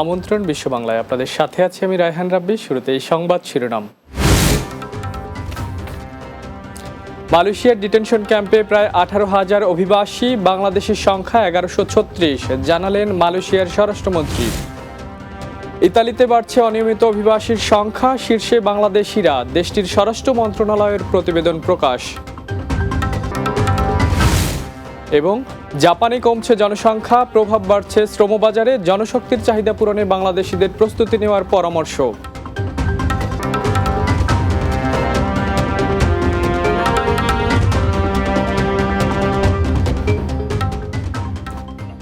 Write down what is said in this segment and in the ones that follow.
আমন্ত্রণ বিশ্ব বাংলায়, আপনাদের সাথে আছি আমি রায়হান রাব্বি। শুরুতে এই সংবাদ শিরোনাম। মালয়েশিয়ার ডিটেনশন ক্যাম্পে প্রায় 18,000 অভিবাসী, বাংলাদেশের সংখ্যা 1136, জানালেন মালয়েশিয়ার স্বরাষ্ট্রমন্ত্রী। ইতালিতে বাড়ছে অনিয়মিত অভিবাসীর সংখ্যা, শীর্ষে বাংলাদেশিরা, দেশটির স্বরাষ্ট্র মন্ত্রণালয়ের প্রতিবেদন প্রকাশ। এবং জাপানে কমছে জনসংখ্যা, প্রভাব বাড়ছে শ্রমবাজারে, জনশক্তির চাহিদা পূরণে বাংলাদেশিদের প্রস্তুতি নেওয়ার পরামর্শ।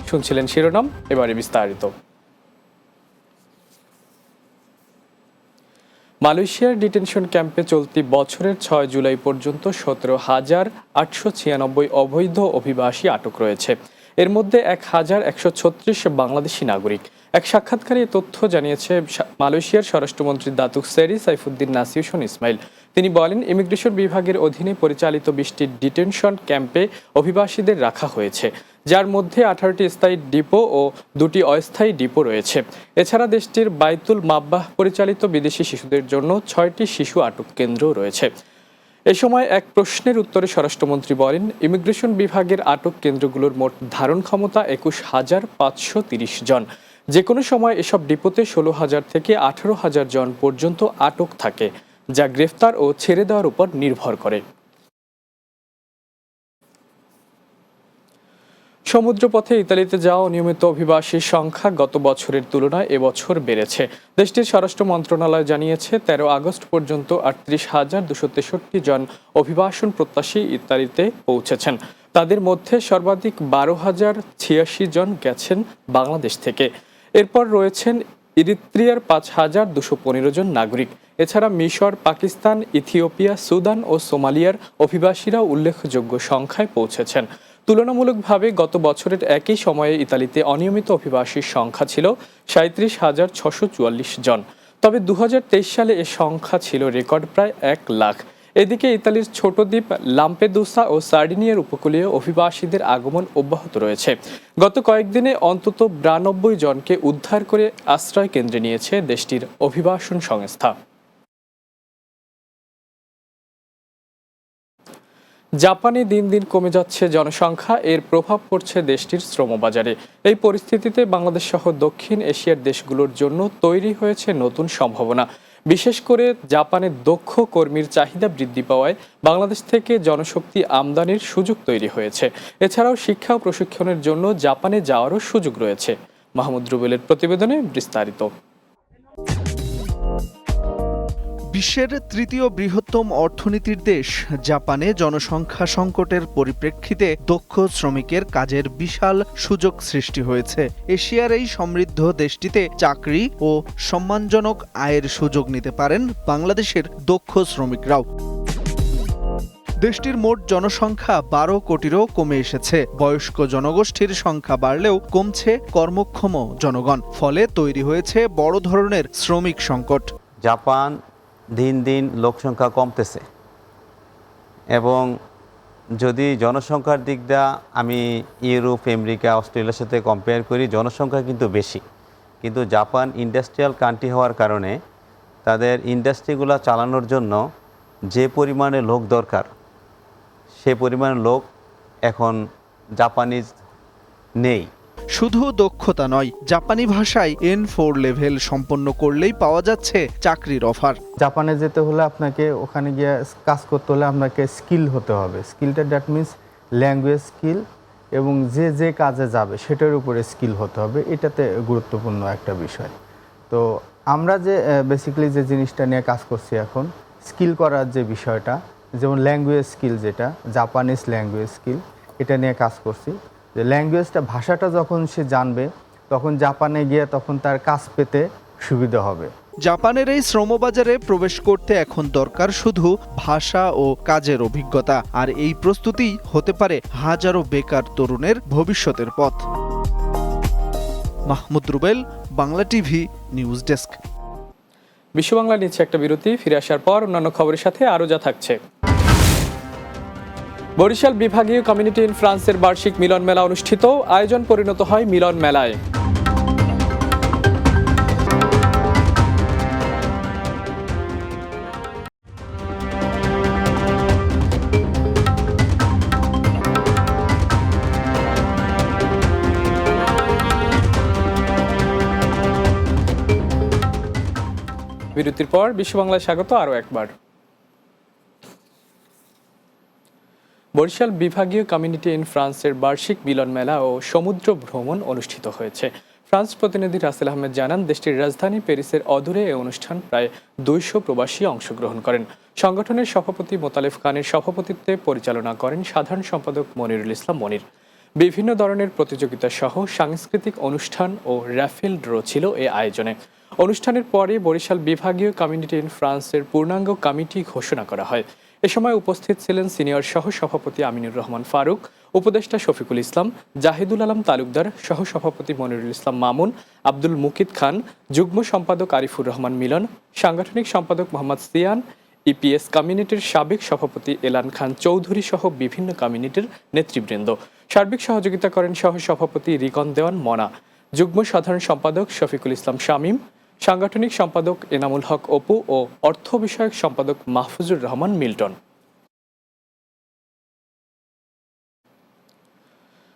শুনছিলেন শিরোনাম, এবারে বিস্তারিত। মালয়েশিয়ার ডিটেনশন ক্যাম্পে চলতি বছরের 6 জুলাই পর্যন্ত 17,896 অবৈধ অভিবাসী আটক রয়েছে। এর মধ্যে 1,136 বাংলাদেশি নাগরিক। এক সাক্ষাৎকারে এ তথ্য জানিয়েছে মালয়েশিয়ার স্বরাষ্ট্রমন্ত্রী দাতুক সেরি সাইফুদ্দিন নাসিউশন ইসমাইল। তিনি বলেন, ইমিগ্রেশন বিভাগের অধীনে পরিচালিত 20টি ডিটেনশন ক্যাম্পে অভিবাসীদের রাখা হয়েছে, যার মধ্যে 18টি স্থায়ী ডিপো ও 2টি অস্থায়ী ডিপো রয়েছে। এছাড়া দেশটির বাইতুল মাব্বাহ পরিচালিত বিদেশি শিশুদের জন্য 6টি শিশু আটক কেন্দ্রও রয়েছে। এ সময় এক প্রশ্নের উত্তরে স্বরাষ্ট্রমন্ত্রী বলেন, ইমিগ্রেশন বিভাগের আটক কেন্দ্রগুলোর মোট ধারণ ক্ষমতা 21,530 জন। যে কোনো সময় এসব ডিপোতে 16,000 থেকে 18,000 জন পর্যন্ত আটক থাকে, যা গ্রেফতার ও ছেড়ে দেওয়ার উপর নির্ভর করে। সমুদ্রপথে ইতালিতে যাওয়া অনিয়মিত অভিবাসীর সংখ্যা গত বছরের তুলনায় এবছর বেড়েছে। দেশটির স্বরাষ্ট্র মন্ত্রণালয় জানিয়েছে, 13 আগস্ট পর্যন্ত 38,263 জন অভিবাসন প্রত্যাশী ইতালিতে পৌঁছেছেন। তাদের মধ্যে সর্বাধিক 12,086 জন গেছেন বাংলাদেশ থেকে। এরপর রয়েছেন ইরিত্রিয়ার 5,215 জন নাগরিক। এছাড়া মিশর, পাকিস্তান, ইথিওপিয়া, সুদান ও সোমালিয়ার অভিবাসীরাও উল্লেখযোগ্য সংখ্যায় পৌঁছেছেন। তুলনামূলকভাবে গত বছরের একই সময়ে ইতালিতে অনিয়মিত অভিবাসীর সংখ্যা ছিল 37,644 জন। তবে 2023 সালে এ সংখ্যা ছিল রেকর্ড প্রায় 1 লাখ। এদিকে ইতালির ছোট দ্বীপ লাম্পেদুসা ও সার্ডিনিয়ার উপকূলীয় অভিবাসীদের আগমন অব্যাহত রয়েছে। গত কয়েকদিনে অন্তত 92 জনকে উদ্ধার করে আশ্রয় কেন্দ্রে নিয়েছে দেশটির অভিবাসন সংস্থা। জাপানে দিন দিন কমে যাচ্ছে জনসংখ্যা, এর প্রভাব পড়ছে দেশটির শ্রমবাজারে। এই পরিস্থিতিতে বাংলাদেশ সহ দক্ষিণ এশিয়ার দেশগুলোর জন্য তৈরি হয়েছে নতুন সম্ভাবনা। বিশেষ করে জাপানে দক্ষ কর্মীর চাহিদা বৃদ্ধি পাওয়ায় বাংলাদেশ থেকে জনশক্তি আমদানির সুযোগ তৈরি হয়েছে। এছাড়াও শিক্ষা ও প্রশিক্ষণের জন্য জাপানে যাওয়ারও সুযোগ রয়েছে। মাহমুদ রুবেলের প্রতিবেদনে বিস্তারিত। বিশ্বের তৃতীয় বৃহত্তম অর্থনীতির দেশ জাপানে জনসংখ্যা সংকটের পরিপ্রেক্ষিতে দক্ষ শ্রমিকের কাজের বিশাল সুযোগ সৃষ্টি হয়েছে। এশিয়ার এই সমৃদ্ধ দেশটিতে চাকরি ও সম্মানজনক আয়ের সুযোগ নিতে পারেন বাংলাদেশের দক্ষ শ্রমিকরাও। দেশটির মোট জনসংখ্যা 12 কোটিরও কমে এসেছে। বয়স্ক জনগোষ্ঠীর সংখ্যা বাড়লেও কমছে কর্মক্ষম জনগণ। ফলে তৈরি হয়েছে বড় ধরনের শ্রমিক সংকট। জাপান দিন দিন লোকসংখ্যা কমতেছে এবং যদি জনসংখ্যার দিক দিয়ে আমি ইউরোপ, আমেরিকা, অস্ট্রেলিয়ার সাথে কম্পেয়ার করি, জনসংখ্যা কিন্তু বেশি। কিন্তু জাপান ইন্ডাস্ট্রিয়াল কান্ট্রি হওয়ার কারণে তাদের ইন্ডাস্ট্রিগুলো চালানোর জন্য যে পরিমাণে লোক দরকার সে পরিমাণে লোক এখন জাপানিজ নেই। শুধু দক্ষতা নয়, জাপানি ভাষায় N4 লেভেল সম্পন্ন করলেই পাওয়া যাচ্ছে চাকরির অফার। জাপানে যেতে হলে আপনাকে ওখানে গিয়ে কাজ করতে হলে আপনাকে স্কিল হতে হবে। স্কিলটা দ্যাট মিনস ল্যাঙ্গুয়েজ স্কিল, এবং যে যে কাজে যাবে সেটার উপরে স্কিল হতে হবে। এটাতে গুরুত্বপূর্ণ একটা বিষয়। তো আমরা যে বেসিক্যালি যে জিনিসটা নিয়ে কাজ করছি এখন, স্কিল করার যে বিষয়টা, যেমন ল্যাঙ্গুয়েজ স্কিল, যেটা জাপানিজ ল্যাঙ্গুয়েজ স্কিল, এটা নিয়ে কাজ করছি। যে ল্যাঙ্গুয়েজটা, ভাষাটা যখন সে জানবে তখন জাপানে গিয়ে তখন তার কাজ পেতে সুবিধা হবে। জাপানের এই শ্রমবাজারে প্রবেশ করতে এখন দরকার শুধু ভাষা ও কাজের অভিজ্ঞতা, আর এই প্রস্তুতি হতে পারে হাজারো বেকার তরুণের ভবিষ্যতের পথ। Mahmud Rubel, Bangla TV, news desk. বিশ্ব বাংলা নিচ্ছে একটা বিরতি, ফিরে আসার পর অন্যান্য খবরের সাথে আরও যা থাকছে। বরিশাল বিভাগীয় কমিউনিটি ইন ফ্রান্সের বার্ষিক মিলন মেলা অনুষ্ঠিত, আয়োজন পরিণত হয় মিলন মেলায়। বিরতির পর বিশ্ব বাংলায় স্বাগত আরও একবার। বরিশাল বিভাগীয় কমিউনিটি ইন ফ্রান্সের বার্ষিক মিলন মেলা ও সমুদ্র ভ্রমণ অনুষ্ঠিত হয়েছে। ফ্রান্স প্রতিনিধি রাসেল আহমেদ জানান, দেশটির রাজধানী প্যারিসের অদূরে এই অনুষ্ঠান প্রায় 200 প্রবাসী অংশগ্রহণ করেন। সংগঠনের সভাপতি মোতালেফ খানের সভাপতিত্বে পরিচালনা করেন সাধারণ সম্পাদক মনিরুল ইসলাম মনির। বিভিন্ন ধরনের প্রতিযোগিতা সহ সাংস্কৃতিক অনুষ্ঠান ও র্যাফেল ড্র ছিল এ আয়োজনে। অনুষ্ঠানের পরে বরিশাল বিভাগীয় কমিউনিটি ইন ফ্রান্সের পূর্ণাঙ্গ কমিটি ঘোষণা করা হয়। এ সময় উপস্থিত ছিলেন সিনিয়র সহ সভাপতি আমিনুর রহমান ফারুক, উপদেষ্টা শফিকুল ইসলাম, জাহিদুল আলম তালুকদার, সহ সভাপতি মনিরুল ইসলাম মামুন, আব্দুল মুকিত খান, যুগ্ম সম্পাদক আরিফুর রহমান মিলন, সাংগঠনিক সম্পাদক মোহাম্মদ সিয়ান, ইপিএস কমিউনিটির সাবেক সভাপতি এলান খান চৌধুরী সহ বিভিন্ন কমিউনিটির নেতৃবৃন্দ। সার্বিক সহযোগিতা করেন সহ সভাপতি রিকন দেওয়ান মনা, যুগ্ম সাধারণ সম্পাদক শফিকুল ইসলাম শামীম, সাংগঠনিক সম্পাদক এনামুল হক অপু ও অর্থ বিষয়ক সম্পাদক মাহফুজুর রহমান মিল্টন।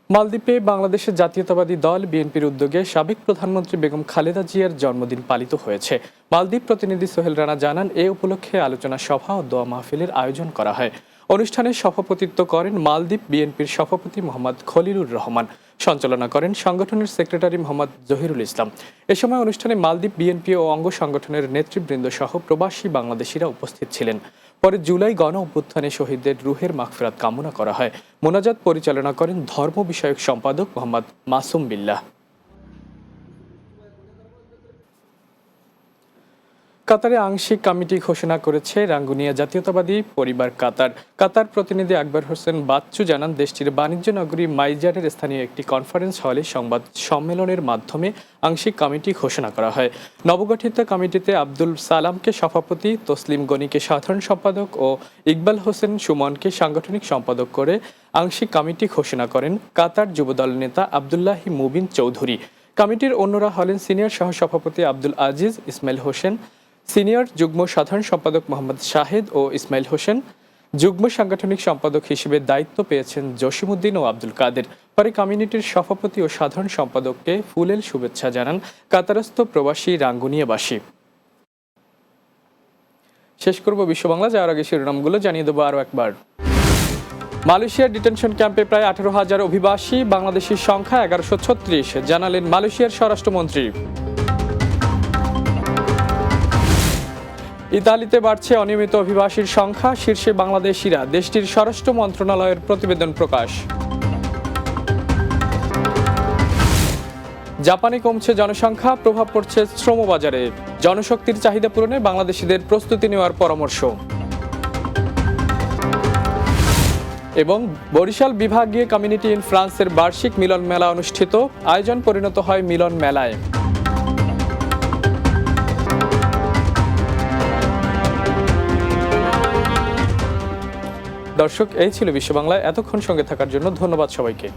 মালদ্বীপে বাংলাদেশের জাতীয়তাবাদী দল বিএনপির উদ্যোগে সাবেক প্রধানমন্ত্রী বেগম খালেদা জিয়ার জন্মদিন পালিত হয়েছে। মালদ্বীপ প্রতিনিধি সোহেল রানা জানান, এ উপলক্ষে আলোচনা সভা ও দোয়া মাহফিলের আয়োজন করা হয়। অনুষ্ঠানে সভাপতিত্ব করেন মালদ্বীপ বিএনপির সভাপতি মোহাম্মদ খলিলুর রহমান, সঞ্চালনা করেন সংগঠনের সেক্রেটারি মোহাম্মদ জহিরুল ইসলাম। এ সময় অনুষ্ঠানে মালদ্বীপ বিএনপি ও অঙ্গ সংগঠনের নেতৃবৃন্দ সহ প্রবাসী বাংলাদেশিরা উপস্থিত ছিলেন। পরে জুলাই গণ অভ্যুত্থানে শহীদদের রুহের মাগফিরাত কামনা করা হয়। মোনাজাত পরিচালনা করেন ধর্ম বিষয়ক সম্পাদক মোহাম্মদ মাসুম বিল্লাহ। কাতারে আংশিক কমিটি ঘোষণা করেছে রাঙ্গুনিয়া জাতীয়তাবাদী পরিবার কাতার। কাতার প্রতিনিধি আকবর হোসেন বাচ্চু জানান, দেশটির বাণিজ্য নগরী মাইজারের স্থানীয় একটি কনফারেন্স হলে সংবাদ সম্মেলনের মাধ্যমে আংশিক কমিটি ঘোষণা করা হয়। নবগঠিত কমিটিতে আব্দুল সালামকে সভাপতি, তসলিম গনিকে সাধারণ সম্পাদক ও ইকবাল হোসেন সুমনকে সাংগঠনিক সম্পাদক করে আংশিক কমিটি ঘোষণা করেন কাতার যুবদল নেতা আবদুল্লাহি মুবিন চৌধুরী। কমিটির অন্যরা হলেন সিনিয়র সহসভাপতি আব্দুল আজিজ, ইসমাইল হোসেন, সিনিয়র যুগ্ম সাধারণ সম্পাদক মোহাম্মদ শাহেদ ও ইসমাইল হোসেন। যুগ্ম সাংগঠনিক সম্পাদক হিসেবে দায়িত্ব পেয়েছেন জসিমউদ্দিন ও আব্দুল কাদের। পরে কমিউনিটির সভাপতি ও সাধারণ সম্পাদককে ফুলেল শুভেচ্ছা জানান কাতারস্থ প্রবাসী রাঙ্গুনিয়াবাসী। শেষ করব বিশ্ব বাংলা, যাওয়ার আগে শিরোনামগুলো জানিয়ে দেবো আরও একবার। মালয়েশিয়ার ডিটেনশন ক্যাম্পে প্রায় 18,000 অভিবাসী, বাংলাদেশের সংখ্যা 1136, জানালেন মালয়েশিয়ার স্বরাষ্ট্রমন্ত্রী। ইতালিতে বাড়ছে অনিয়মিত অভিবাসীর সংখ্যা, শীর্ষে বাংলাদেশিরা, দেশটির স্বরাষ্ট্র মন্ত্রণালয়ের প্রতিবেদন প্রকাশ। জাপানে কমছে জনসংখ্যা, প্রভাব পড়ছে শ্রমবাজারে, জনশক্তির চাহিদা পূরণে বাংলাদেশিদের প্রস্তুতি নেওয়ার পরামর্শ। এবং বরিশাল বিভাগীয় কমিউনিটি ইন ফ্রান্সের বার্ষিক মিলন মেলা অনুষ্ঠিত, আয়োজন পরিণত হয় মিলন মেলায়। দর্শক, এই ছিল বিশ্ব বাংলায়। এতক্ষণ সঙ্গে থাকার জন্য ধন্যবাদ সবাইকে।